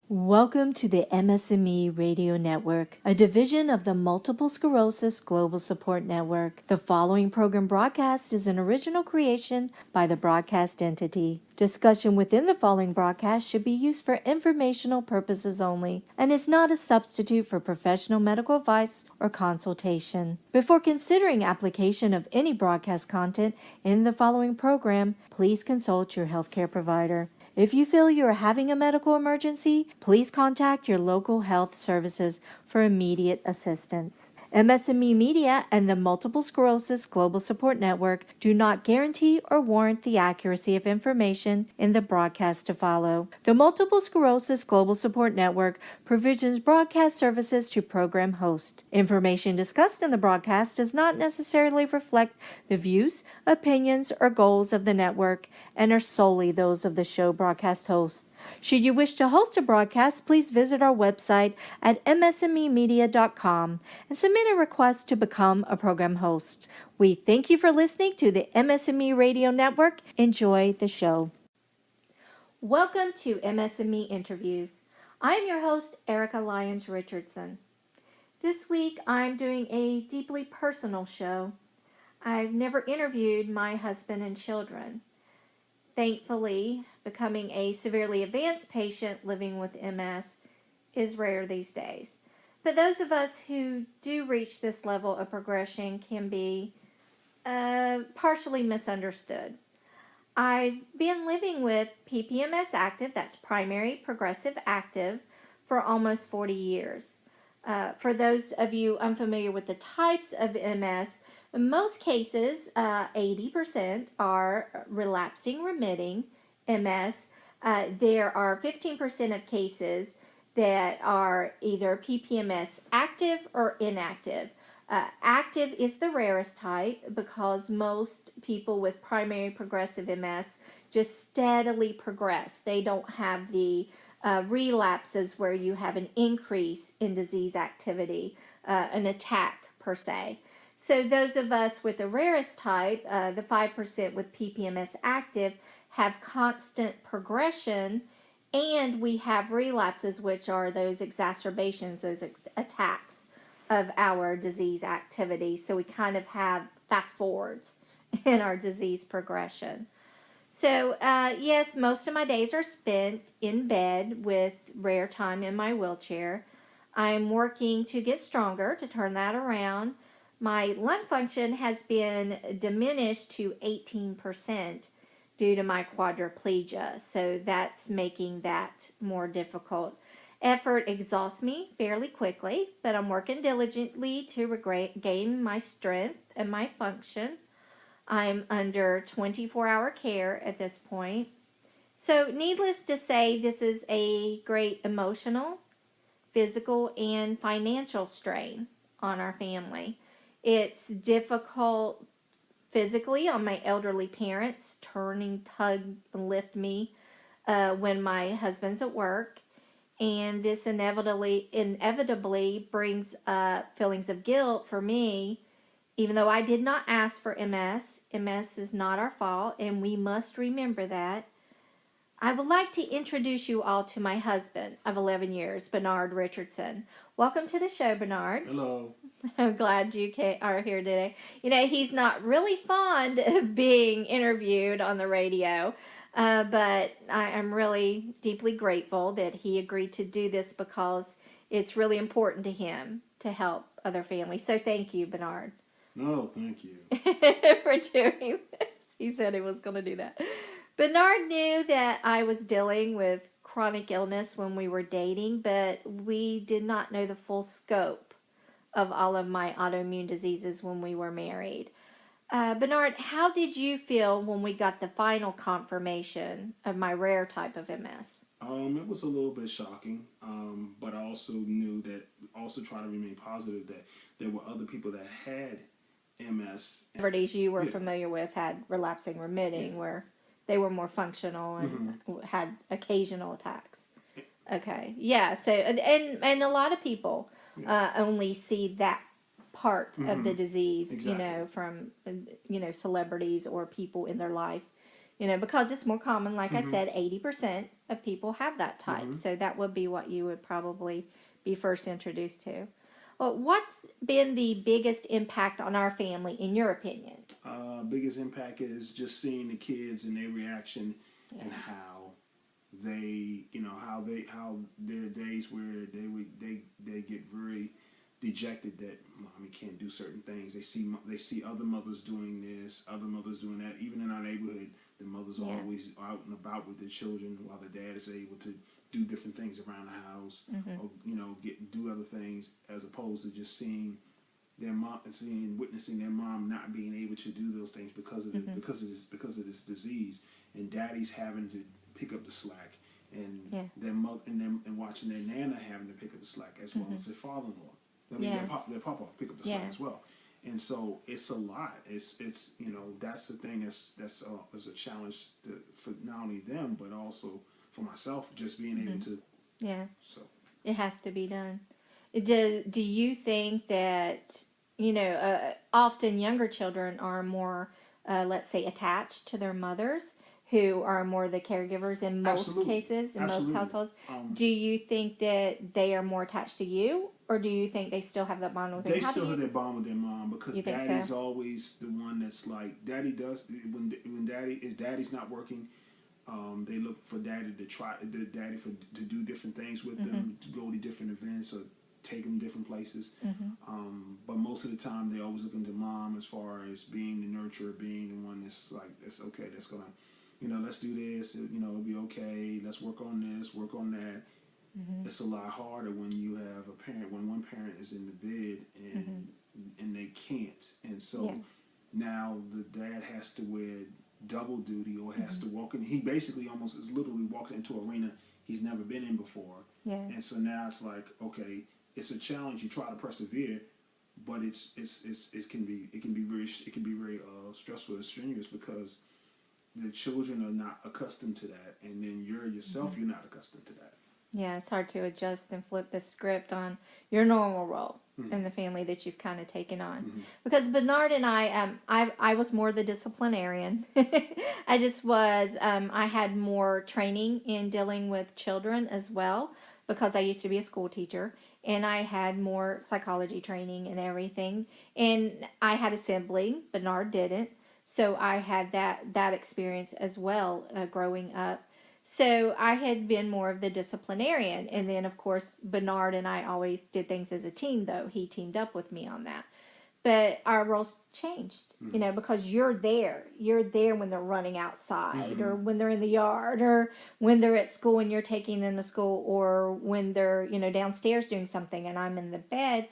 Welcome to the MS&Me Radio Network, a division of the Multiple Sclerosis Global Support Network. The following program broadcast is an original creation by the broadcast entity. Discussion within the following broadcast should be used for informational purposes only and is not a substitute for professional medical advice or consultation. Before considering application of any broadcast content in the following program, please consult your healthcare provider. If you feel you are having a medical emergency, please contact your local health services for immediate assistance. MS&Me Media and the Multiple Sclerosis Global Support Network do not guarantee or warrant the accuracy of information in the broadcast to follow. The Multiple Sclerosis Global Support Network provisions broadcast services to program hosts. Information discussed in the broadcast does not necessarily reflect the views, opinions, or goals of the network and are solely those of the show broadcast host. Should you wish to host a broadcast, please visit our website at msmemedia.com and submit a request to become a program host. We thank you for listening to the MS&Me Radio Network. Enjoy the show. Welcome to MS&Me Interviews. I'm your host, Erica Lyons Richardson. This week, I'm doing a deeply personal show. I've never interviewed my husband and children. Thankfully, becoming a severely advanced patient living with MS is rare these days. But those of us who do reach this level of progression can be partially misunderstood. I've been living with PPMS active, that's primary progressive active, for almost 40 years. For those of you unfamiliar with the types of MS, in most cases, 80% are relapsing remitting MS. There are 15% of cases that are either PPMS active or inactive. Active is the rarest type because most people with primary progressive MS just steadily progress. They don't have the relapses where you have an increase in disease activity, an attack per se. So those of us with the rarest type, the 5% with PPMS active, have constant progression, and we have relapses, which are those exacerbations, those attacks of our disease activity. So we kind of have fast forwards in our disease progression. So yes, most of my days are spent in bed with rare time in my wheelchair. I'm working to get stronger to turn that around. My lung function has been diminished to 18% due to my quadriplegia, so that's making that more difficult. Effort exhausts me fairly quickly, but I'm working diligently to regain my strength and my function. I'm under 24-hour care at this point. So needless to say, this is a great emotional, physical, and financial strain on our family. It's difficult physically on my elderly parents, tug, and lift me when my husband's at work. And this inevitably brings up feelings of guilt for me, even though I did not ask for MS. MS is not our fault, and we must remember that. I would like to introduce you all to my husband of 11 years, Bernard Richardson. Welcome to the show, Bernard. Hello. I'm glad you are here today. You know, he's not really fond of being interviewed on the radio, but I'm really deeply grateful that he agreed to do this because it's really important to him to help other families. So thank you, Bernard. No, thank you. For doing this. He said he was going to do that. Bernard knew that I was dealing with chronic illness when we were dating, but we did not know the full scope of all of my autoimmune diseases when we were married. Bernard, how did you feel when we got the final confirmation of my rare type of MS? It was a little bit shocking, but I also knew that, also try to remain positive that there were other people that had MS. Celebrities you were familiar with had relapsing remitting where they were more functional and had occasional attacks. Okay, yeah, so, and a lot of people only see that part of the disease, Exactly. from, celebrities or people in their life because it's more common. Like I Mm-hmm. said, 80% of people have that type. Mm-hmm. So that would be what you would probably be first introduced to. Well, what's been the biggest impact on our family, in your opinion? Biggest impact is just seeing the kids and their reaction Yeah. and how they, how there are days where they get very dejected that mommy can't do certain things. They see other mothers doing this, other mothers doing that. Even in our neighborhood, the mothers are Yeah. always out and about with their children, while the dad is able to do different things around the house, or do other things, as opposed to just seeing their mom and witnessing their mom not being able to do those things because of because of this disease, and daddy's having to pick up the slack, and Yeah. their mother and watching their nana having to pick up the slack, as well as their father-in-law. I mean, Yeah. their papa pick up the slack Yeah. as well. And so it's a lot. It's that's the thing that's a challenge for not only them but also for myself, just being able to. Yeah. So It has to be done. Do you think that, often younger children are more, let's say, attached to their mothers, who are more the caregivers in most absolutely, cases, in most absolutely. households? Do you think that they are more attached to you, or do you think they still have that bond with them? They still have that bond with their mom, because You think daddy's so? always the one that's like, daddy does when daddy's not working. They look for daddy to to do different things with them, to go to different events or take them different places. But most of the time, they always looking to mom as far as being the nurturer, being the one that's like, that's okay, that's gonna, let's do this. It'll be okay. Let's work on this, work on that. It's a lot harder when you have when one parent is in the bed and they can't, and so Yeah. now the dad has to wear double duty, or has to walk in. He basically almost is literally walking into an arena he's never been in before. Yeah. And so now it's like, okay, it's a challenge. You try to persevere, but it can be very stressful and strenuous, because the children are not accustomed to that, and then you're not accustomed to that. Yeah, it's hard to adjust and flip the script on your normal role in the family that you've kind of taken on. Because Bernard and I was more the disciplinarian. I just was. I had more training in dealing with children as well, because I used to be a school teacher, and I had more psychology training and everything. And I had a sibling. Bernard didn't, so I had that experience as well, growing up. So I had been more of the disciplinarian. And then, of course, Bernard and I always did things as a team, though. He teamed up with me on that. But our roles changed, because you're there. You're there when they're running outside, or when they're in the yard, or when they're at school and you're taking them to school, or when they're, downstairs doing something and I'm in the bed.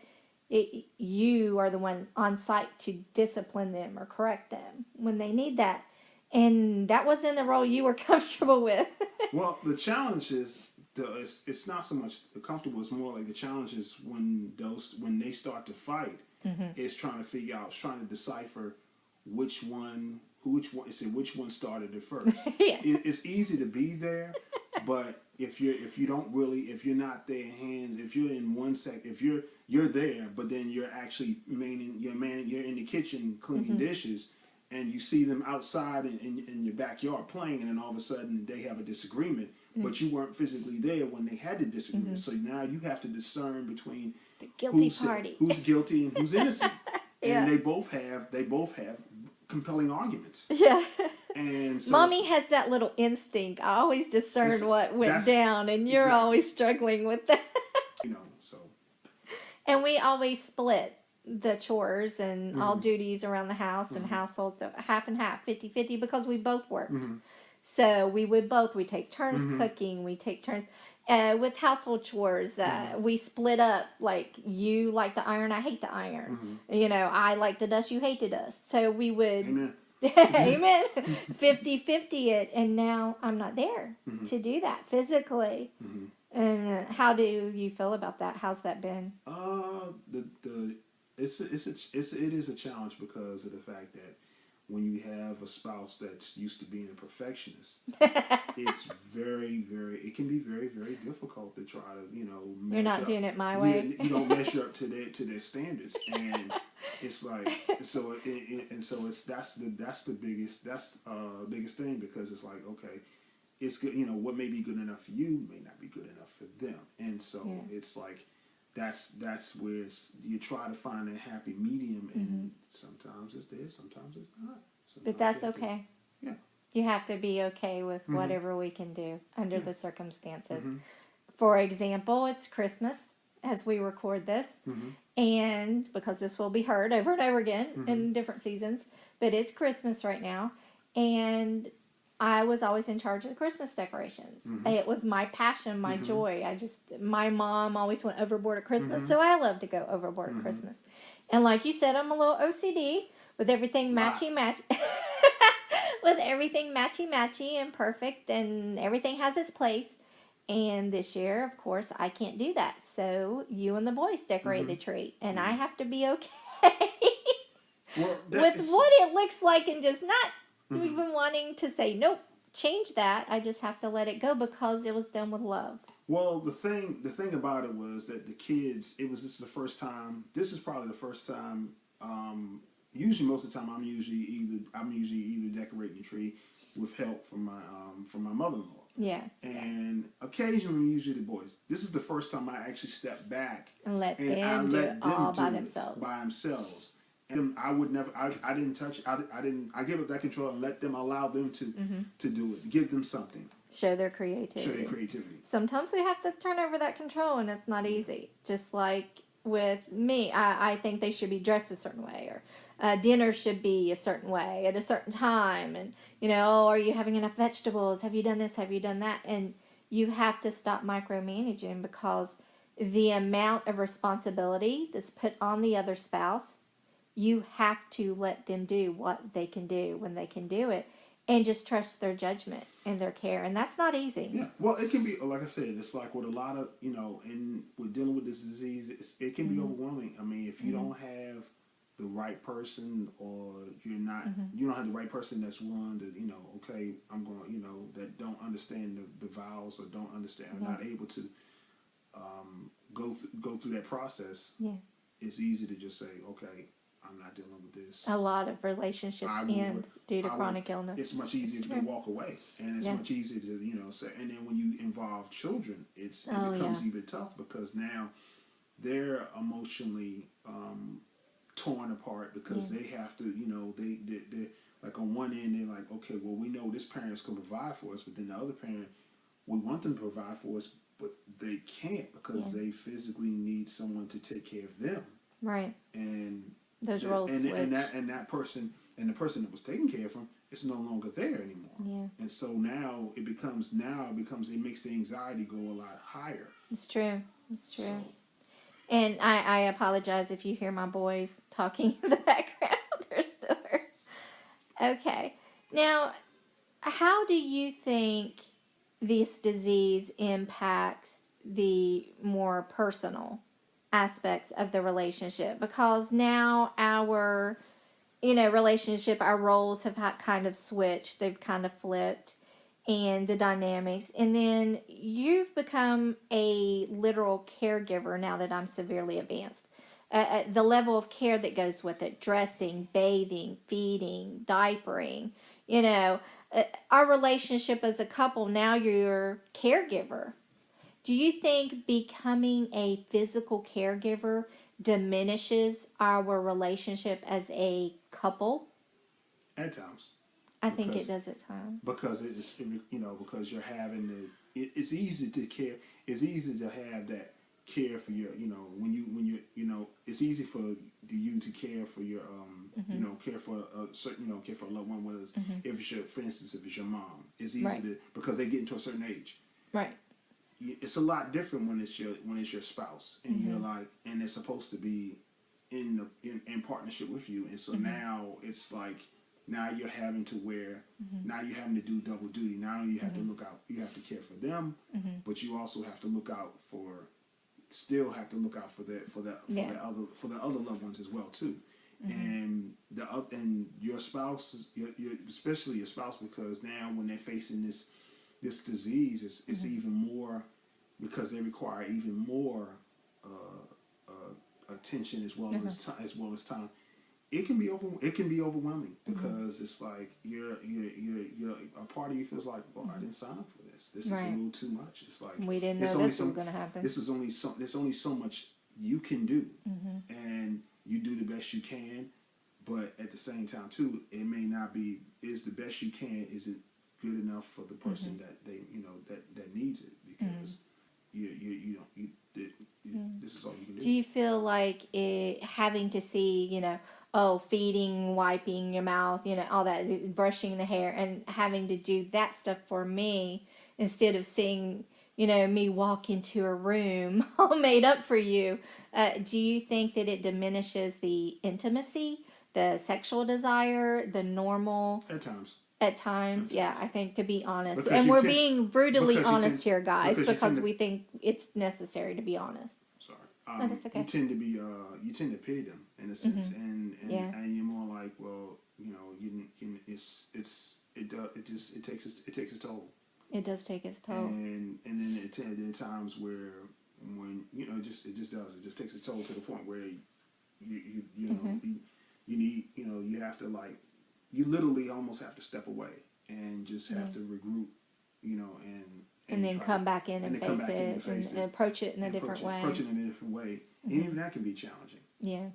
You are the one on site to discipline them or correct them when they need that. And that wasn't a role you were comfortable with. Well, the challenge is it's not so much the comfortable. It's more like the challenge is when they start to fight. It's trying to decipher which one started it first. Yeah. It's easy to be there, but if you're not there in hands, if you're in one if you're there, but then you're actually you're in the kitchen cleaning dishes, and you see them outside in your backyard playing, and then all of a sudden they have a disagreement, but you weren't physically there when they had the disagreement. So now you have to discern between The guilty party. who's guilty and who's innocent. Yeah. And they both have compelling arguments. Yeah. And so Mommy has that little instinct. I always discern what went down, and you're exactly. always struggling with that. So. And we always split the chores and all duties around the house and households, half and half, 50-50, because we both worked. So we take turns cooking, we take turns with household chores. We split up, like, you like to iron, I hate to iron. I like to dust, you hate to dust. So we would Amen. Amen. 50-50 it, and now I'm not there to do that physically. And how do you feel about that? How's that been? It is a challenge because of the fact that when you have a spouse that's used to being a perfectionist, it's it can be very, very difficult to try to, You're measure not up. doing it my Yeah, way. you don't measure up to their standards, and it's like so it's that's the biggest thing, because it's like, okay, it's good, what may be good enough for you may not be good enough for them, and so it's like that's where you try to find a happy medium, and sometimes it's there, sometimes it's not. But Sometimes that's you have to- okay. Yeah. You have to be okay with whatever we can do under the circumstances. Mm-hmm. For example, it's Christmas as we record this, and because this will be heard over and over again in different seasons, but it's Christmas right now, and I was always in charge of the Christmas decorations. It was my passion, my joy. My mom always went overboard at Christmas, so I love to go overboard at Christmas. And like you said, I'm a little OCD with everything matchy. With everything matchy and perfect, and everything has its place. And this year, of course, I can't do that. So you and the boys decorate the tree, and I have to be okay Well, with what it looks like, and just not even wanting to say nope, change that. I just have to let it go because it was done with love. Well, the thing about it was that the kids. This is the first time. This is probably the first time. Usually, most of the time, I'm usually either decorating the tree with help from my mother-in-law. Yeah. And occasionally, usually the boys. This is the first time I actually stepped back And let and them do it all by it themselves. by themselves. And I would never. I didn't touch. I didn't. I gave up that control and allow them to do it. Give them something. Show their creativity. Sometimes we have to turn over that control, and it's not easy. Just like with me, I think they should be dressed a certain way, or dinner should be a certain way at a certain time, and are you having enough vegetables? Have you done this? Have you done that? And you have to stop micromanaging, because the amount of responsibility that's put on the other spouse, you have to let them do what they can do when they can do it, and just trust their judgment and their care. And that's not easy. Yeah. Well, it can be, like I said, it's like with a lot of, and with dealing with this disease, it can be overwhelming. I mean, if you don't have the right person, or you don't have the right person that's willing to, okay, I'm going, that don't understand the vows, or don't understand, are not able to go through that process. Yeah. It's easy to just say, okay, I'm not dealing with this. A lot of relationships end due to chronic illness. It's much easier to walk away, and it's much easier to say. And then when you involve children, it becomes even tough, because now they're emotionally torn apart, because they have to, they like, on one end they're like, okay, well, we know this parent's going to provide for us, but then the other parent, we want them to provide for us, but they can't, because they physically need someone to take care of them. Right. And those roles switch. And that person, and the person that was taking care of him, is no longer there anymore. Yeah. And so now it makes the anxiety go a lot higher. It's true. So. And I apologize if you hear my boys talking in the background. They're still here. Okay. Now, how do you think this disease impacts the more personal aspects of the relationship? Because now our relationship, our roles have kind of switched, they've kind of flipped, and the dynamics, and then you've become a literal caregiver now that I'm severely advanced. The level of care that goes with it, dressing, bathing, feeding, diapering, our relationship as a couple, now you're caregiver. Do you think becoming a physical caregiver diminishes our relationship as a couple? At times. I think it does at times. Because because you're having it's easy to care. It's easy to have that care for your, when you it's easy for you to care for your, care for a certain, care for a loved one. Whereas if it's for instance, if it's your mom, it's easy to, because they get into a certain age. Right. It's a lot different when it's your spouse, and you're like, and they're supposed to be in partnership with you, and so now it's like, now you're having to now you're having to do double duty. Not only you have to look out, you have to care for them, but you also have to look out for the other loved ones as well too. and and your spouse, especially your spouse, because now when they're facing this disease, it's even more, because they require even more attention as well as time. It can be overwhelming, because it's like you're a part of you feels like, well, I didn't sign up for this. This is a little too much. It's like we didn't know this was going to happen. There's only so much you can do, and you do the best you can. But at the same time, too, it may not be is the best you can isn't good enough for the person that they that needs it, because this is all you can do. Do you feel like having to see, feeding, wiping your mouth, all that, brushing the hair, and having to do that stuff for me instead of seeing, me walk into a room all made up for you? Do you think that it diminishes the intimacy, the sexual desire, the normal? At times, yeah, I think, to be honest. Because and we're being brutally honest here, guys, because we think it's necessary to be honest. Sorry. No, that's okay. You tend to pity them in a sense, and you're more like, well, it takes its toll. It does take its toll. And then there are times where when it just takes its toll to the point where you need, you have to, like, you literally almost have to step away and just have to regroup, and then come back in and face it and approach it in a different way. Approach it in a different way. And even that can be challenging. Yeah,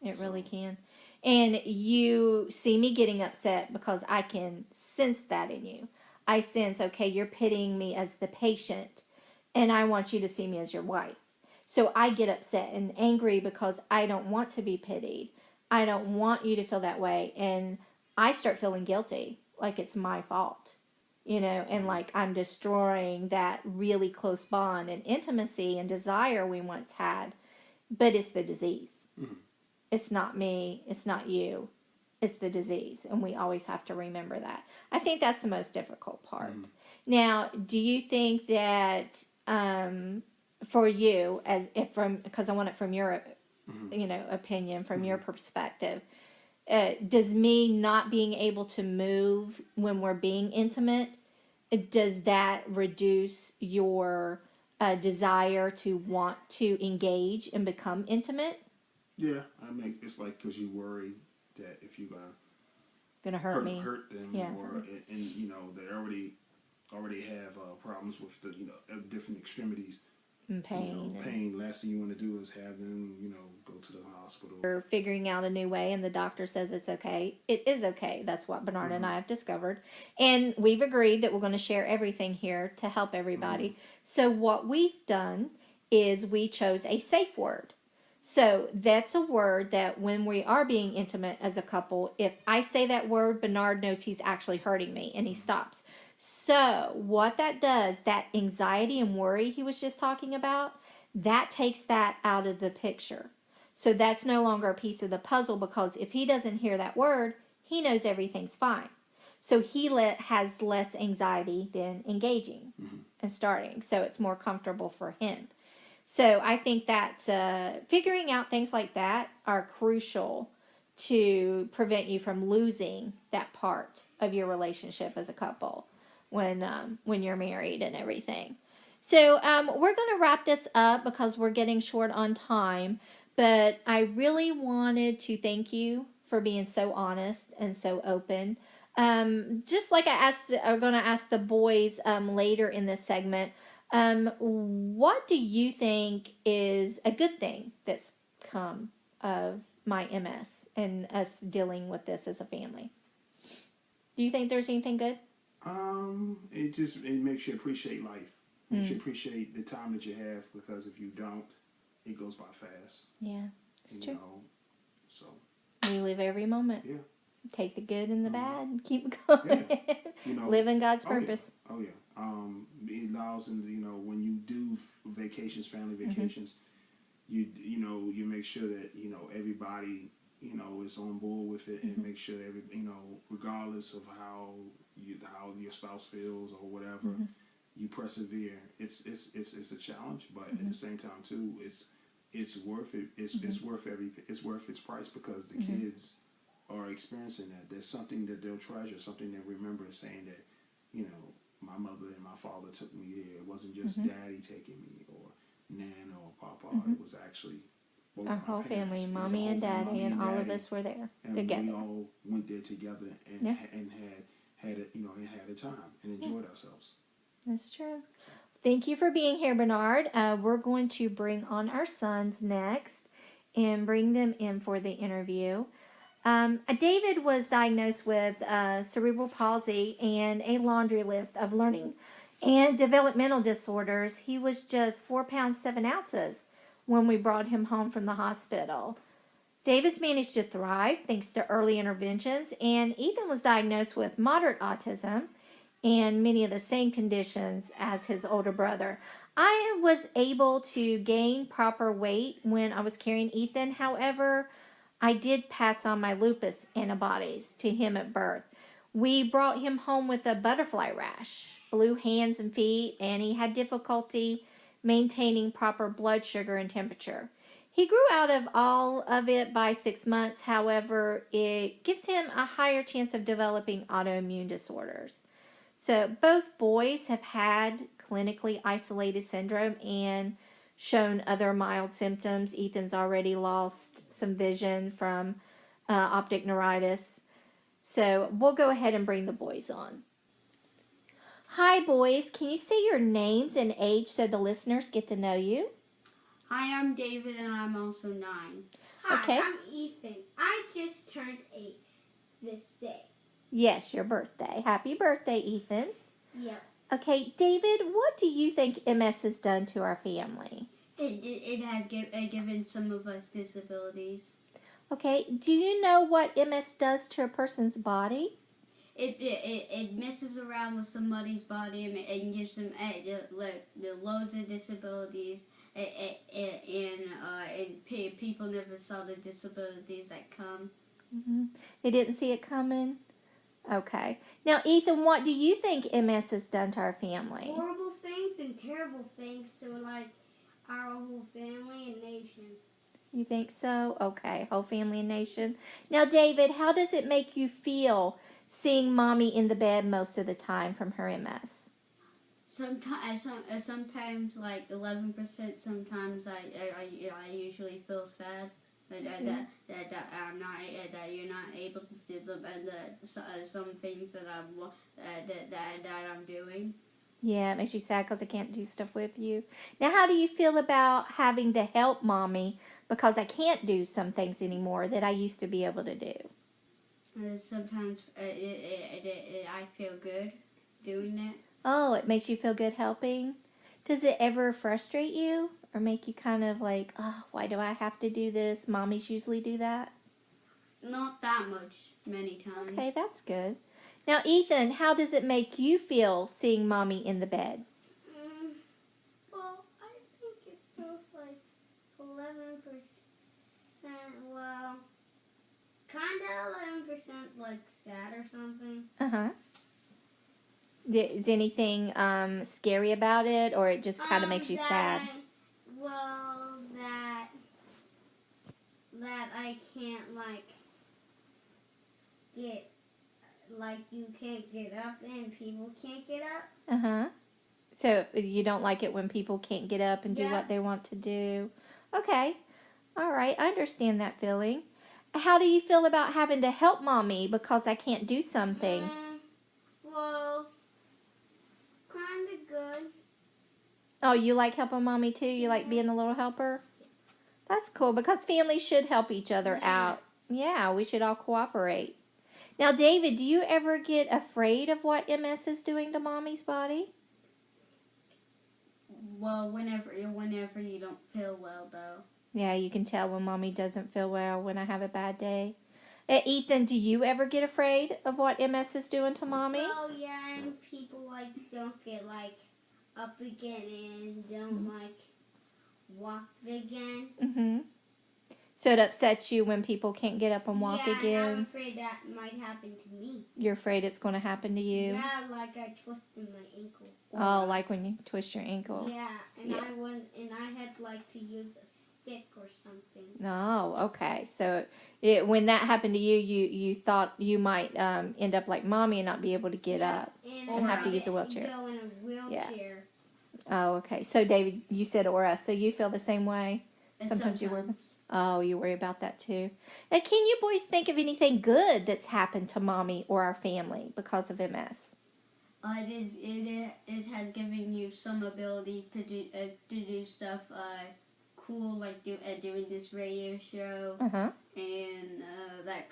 it really can. And you see me getting upset because I can sense that in you. I sense, okay, you're pitying me as the patient, and I want you to see me as your wife. So I get upset and angry because I don't want to be pitied. I don't want you to feel that way. And I start feeling guilty, like it's my fault, and like I'm destroying that really close bond and intimacy and desire we once had. But it's the disease. It's not me. It's not you. It's the disease. And we always have to remember that. I think that's the most difficult part. Now, do you think that for you, because I want it from your opinion, from your perspective, does me not being able to move when we're being intimate, does that reduce your desire to want to engage and become intimate? Yeah, it's like, because you worry that if you're gonna hurt them, or they already have problems with the different extremities. Pain. Last thing you want to do is have them, go to the hospital. Or figuring out a new way, and the doctor says it's okay. It is okay. That's what Bernard and I have discovered. And we've agreed that we're going to share everything here to help everybody. So what we've done is we chose a safe word. So that's a word that when we are being intimate as a couple, if I say that word, Bernard knows he's actually hurting me, and he stops. So what that does, that anxiety and worry he was just talking about, that takes that out of the picture. So that's no longer a piece of the puzzle, because if he doesn't hear that word, he knows everything's fine. So he has less anxiety than engaging and starting. So it's more comfortable for him. So I think that's figuring out things like that are crucial to prevent you from losing that part of your relationship as a couple when you're married and everything. So we're going to wrap this up because we're getting short on time. But I really wanted to thank you for being so honest and so open. Just like I'm going to ask the boys later in this segment, what do you think is a good thing that's come of my MS and us dealing with this as a family? Do you think there's anything good? It makes you appreciate life. Makes you appreciate the time that you have, because if you don't, it goes by fast. Yeah, it's true. So we live every moment. Yeah. Take the good and the bad and keep going. Yeah. Live in God's purpose. Oh yeah. It allows them, when you do vacations, family vacations, you make sure that everybody is on board with it, and make sure regardless of how your spouse feels or whatever, you persevere. It's a challenge, but at the same time too, it's worth it. It's worth its price because the kids are experiencing that. There's something that they'll treasure, something they remember, saying that, you know, my mother and my father took me here. It wasn't just daddy taking me or Nana or Papa. It was actually both Our my whole parents. family, It was a mommy whole and family, daddy, mommy and all of daddy, us were there and together. we all went there together and Yeah. had a, you know, and had a time and enjoyed ourselves. That's true. Thank you for being here, Bernard. We're going to bring on our sons next and bring them in for the interview. David was diagnosed with cerebral palsy and a laundry list of learning and developmental disorders. He was just 4 pounds 7 ounces when we brought him home from the hospital. David's managed to thrive thanks to early interventions, and Ethan was diagnosed with moderate autism and many of the same conditions as his older brother. I was able to gain proper weight when I was carrying Ethan. However, I did pass on my lupus antibodies to him at birth. We brought him home with a butterfly rash, blue hands and feet, and he had difficulty maintaining proper blood sugar and temperature. He grew out of all of it by 6 months. However, it gives him a higher chance of developing autoimmune disorders. So both boys have had clinically isolated syndrome and shown other mild symptoms. Ethan's already lost some vision from optic neuritis. So we'll go ahead and bring the boys on. Hi, boys. Can you say your names and age so the listeners get to know you? Hi, I'm David, and I'm also 9. Hi, Okay. I'm Ethan. I just turned 8 this day. Yes, your birthday. Happy birthday, Ethan. Yep. Okay, David, what do you think MS has done to our family? It has given some of us disabilities. Okay, do you know what MS does to a person's body? It messes around with somebody's body and gives them loads of disabilities. And people never saw the disabilities that come. Mm-hmm. They didn't see it coming? Okay. Now, Ethan, what do you think MS has done to our family? Horrible things and terrible things to like our whole family and nation. You think so? Okay, whole family and nation. Now, David, how does it make you feel seeing mommy in the bed most of the time from her MS? Sometimes like 11%. Sometimes I usually feel sad that I'm not that you're not able to do them and some things that I'm doing. Yeah, it makes you sad because I can't do stuff with you. Now, how do you feel about having to help mommy because I can't do some things anymore that I used to be able to do? Sometimes I feel good doing that. Oh, it makes you feel good helping? Does it ever frustrate you or make you kind of like, oh, why do I have to do this? Mommies usually do that. Not that much, many times. Okay, that's good. Now, Ethan, how does it make you feel seeing mommy in the bed? Well, I think it feels like 11%. Well, kind of 11% like sad or something. Uh-huh. Is anything scary about it, or it just kind of makes you sad? That I can't like get like you can't get up and people can't get up. Uh-huh. So you don't like it when people can't get up and do Yeah. what they want to do? Okay. All right. I understand that feeling. How do you feel about having to help mommy because I can't do some things? Well, kind of good. Oh, you like helping mommy too? You like being a little helper? That's cool because families should help each other out. Yeah, we should all cooperate. Now, David, do you ever get afraid of what MS is doing to mommy's body? Well, whenever you don't feel well, though. Yeah, you can tell when mommy doesn't feel well when I have a bad day. Ethan, do you ever get afraid of what MS is doing to mommy? Well, yeah, and people like don't get like up again and don't like walk again. Mm-hmm. So it upsets you when people can't get up and walk yeah, again? I'm afraid that might happen to me. You're afraid it's going to happen to you? Yeah, like I twisted my ankle. Oh, like when you twist your ankle. Yeah, and Yeah. I had like to use a stick or something. Oh, okay. So when that happened to you, you thought you might end up like mommy and not be able to get up and have to use a wheelchair. Go in a wheelchair. Oh, okay. So David, you said Aura, so you feel the same way? Sometimes you worry. Oh, you worry about that too. Now, can you boys think of anything good that's happened to mommy or our family because of MS? It has given you some abilities to do stuff cool like doing this radio show and that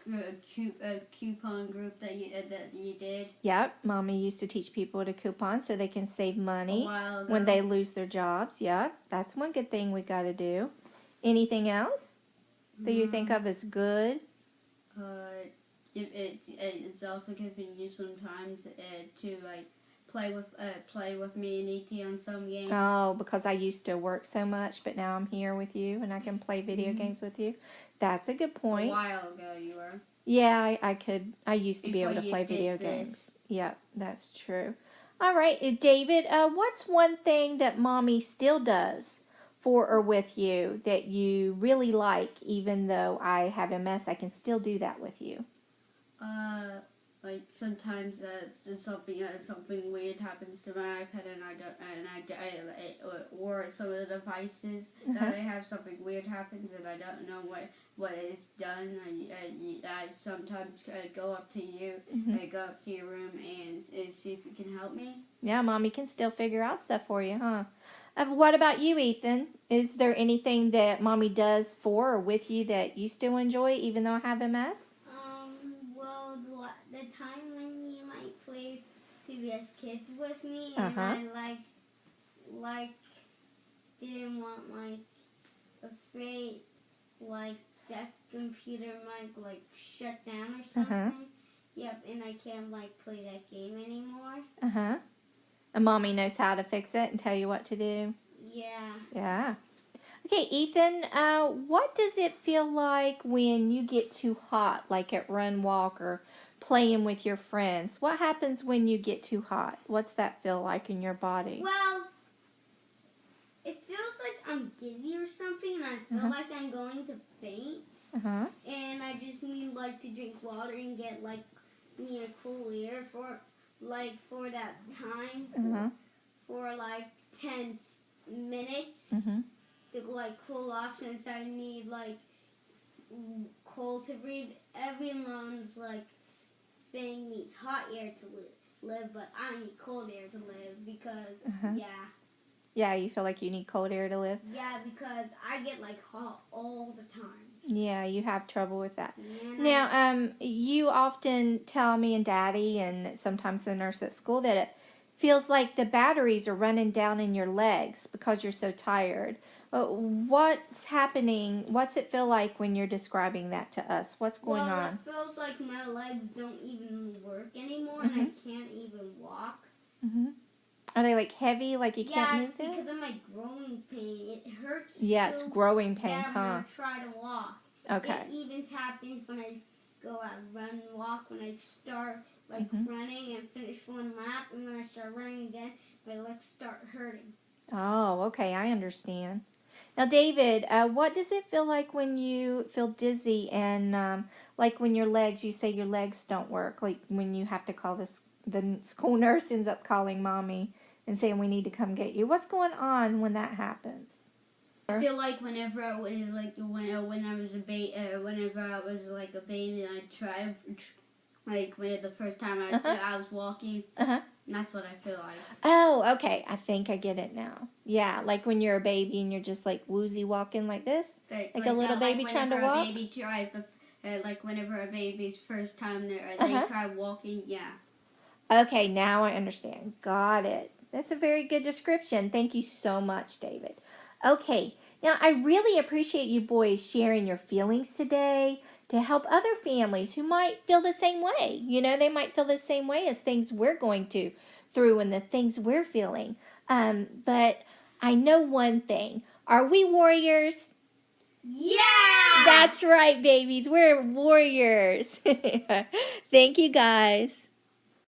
coupon group that you did. Yep, mommy used to teach people to coupon so they can save money A while ago. when they lose their jobs. Yep, that's one good thing we got to do. Anything else that you think of as good? It's also given you sometimes to like play with me and ET on some games. Oh, because I used to work so much, but now I'm here with you and I can play video games with you. That's a good point. A while ago you were. Yeah, I could. I used to be able Before to you play did video this. games. Yep, that's true. All right, David, what's one thing that mommy still does for or with you that you really like, even though I have MS, I can still do that with you? Like sometimes something weird happens to my iPad or some of the devices that I have, something weird happens and I don't know what it's done. I sometimes go up to you, I go up to your room and see if you can help me. Yeah, mommy can still figure out stuff for you, huh? What about you, Ethan? Is there anything that mommy does for or with you that you still enjoy, even though I have MS? Well, the time when you like played PBS Kids with me, and I like didn't want afraid that computer might shut down or something. Yep, and I can't play that game anymore. And mommy knows how to fix it and tell you what to do. Yeah. Okay, Ethan, what does it feel like when you get too hot, like at Run Walk or playing with your friends? What happens when you get too hot? What's that feel like in your body? Well, it feels like I'm dizzy or something, and I feel like I'm going to faint. And I just need to drink water and get near cool air for that time for 10 minutes to cool off, since I need cold to breathe. Everyone's thing needs hot air to live, but I need cold air to live because Yeah, you feel like you need cold air to live? Yeah, because I get hot all the time. Yeah, you have trouble with that. Yeah, Now, you often tell me and Daddy and sometimes the nurse at school that it feels like the batteries are running down in your legs because you're so tired. What's happening? What's it feel like when you're describing that to us? What's going on? It feels like my legs don't even work anymore, and I can't even walk. Are they heavy, like you can't move them? Yeah, because of my growing pain. It hurts. Yeah, it's growing pains, when huh? I try to walk. Okay. It even happens when I go out run walk, when I start running and finish one lap, and when I start running again, my legs start hurting. Oh, okay, I understand. Now, David, what does it feel like when you feel dizzy and when your legs, you say your legs don't work, like when you have to call the school nurse ends up calling mommy and saying we need to come get you? What's going on when that happens? I feel like whenever I was when I was a baby, whenever I was a baby, and I tried when the first time I was walking. That's what I feel like. Oh, okay. I think I get it now. Yeah, like when you're a baby and you're just woozy walking like this, like a little baby trying to walk. Whenever a baby tries whenever a baby's first time they try walking. Yeah. Okay, now I understand. Got it. That's a very good description. Thank you so much, David. Okay, now I really appreciate you boys sharing your feelings today to help other families who might feel the same way. You know, they might feel the same way as things we're going through and the things we're feeling. But I know one thing. Are we warriors? Yeah! That's right, babies. We're warriors. Thank you, guys.